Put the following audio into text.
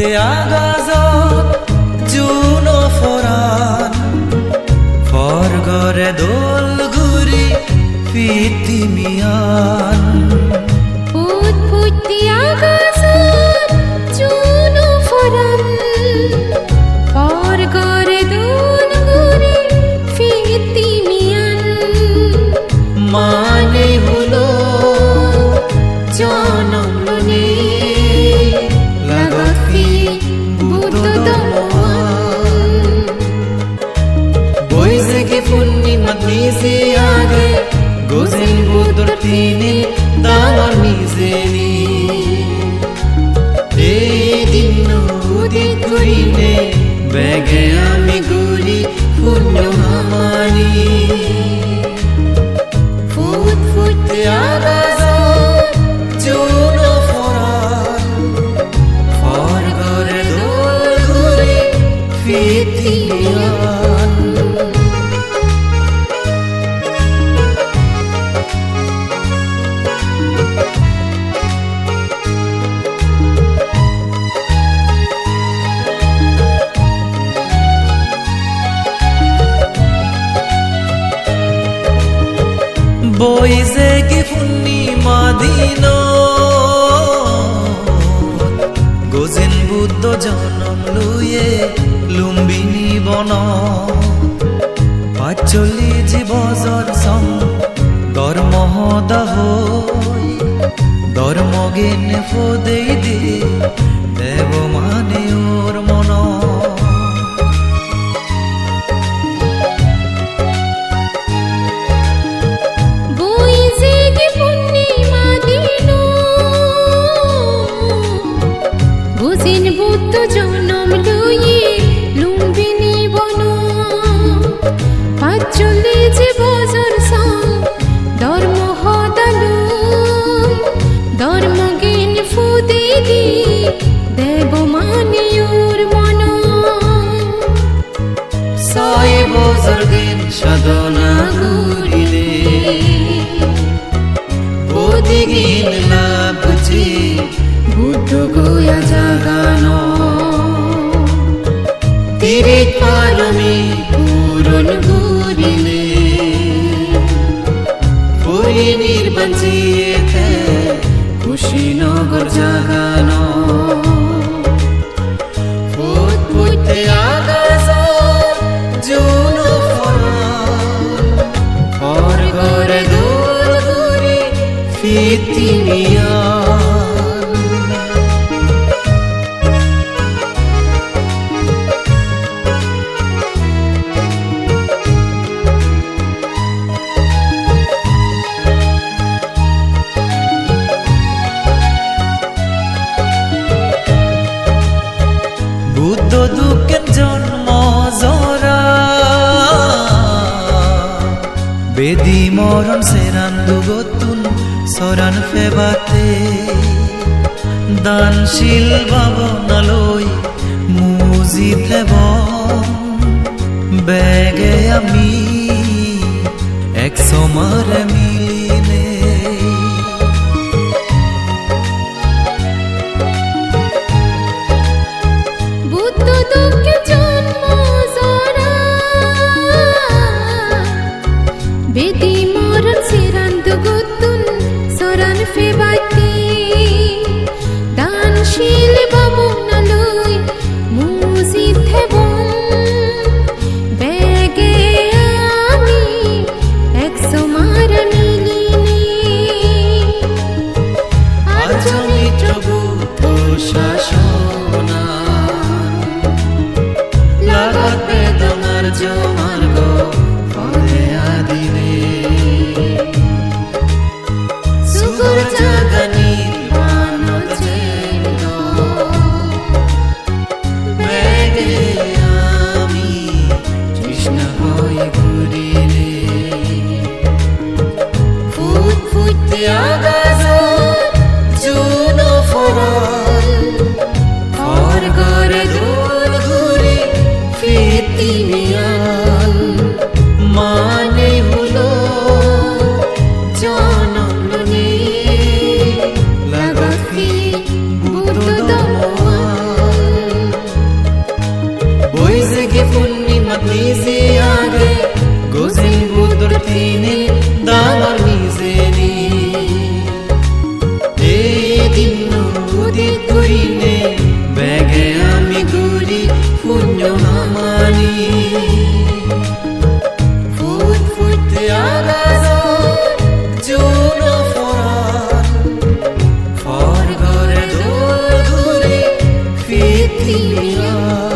ফুটতে আগাজত June Ferran ফরগরে দোল ঘুরি ফিতি মিয়ান ফুটতে আগাজত জুন ফরান ফরগরে দোল ঘুরি ফিতি মিয়ান মানে হলো জনম Nisi age gozen budur tini dawar mizeni ei dinno udit gurine bege ami guri punyo hamani fut agazo juno foran forgore dol guri fitiyan বইছে কি ফুন্নি মাদিনো গোজেন বুদ্ধ জনম লুয়ে লুম্বিনী বন পাচলি জীবজর সম ধর্ম হই ধর্ম জ্ঞান ফোদেই দে দেব মানে ওর মন বুদ্ধ জনম লুয়ে লুম্বিনী বন পাঁচলি যে বজর সং ধর্ম হদালু ধর্ম জ্ঞান ফুদে দি দেব মানে ওর মন ছয় বছর দিন সাধনা করিলে বোধি জ্ঞান লাভ বুঝি বুদ্ধ গোয়া জাগানো তিরিক পালমি পূরণ ঘুরিলে পুরী নির্বাণ জিয়েতে কুশীনগর জাগানো ফুটতে আগাজত জুন ফরান ফরগরে দোল ঘুরি ফিতি মিয়ান বুদ্ধ দুঃখের জন্ম জরা বেদি মরণ সেরান দুগতুন সরান ফেবাতে দানশীল ভাবনালই মুজিদ হেব বেগে আমি এক সমারে মিলিনে বেদি মরণ সেরান দুগতুন সরান ফেবাতে দানশীল ভাবনালই মুজিদ হেব বেগে আমি এক সমার মিলিনে আচরিত বুদ্ধ শাসনা লাগাত বেদনার জমার্গ পদে আদিনে সুগর জাগানির মানত যেন Crimea.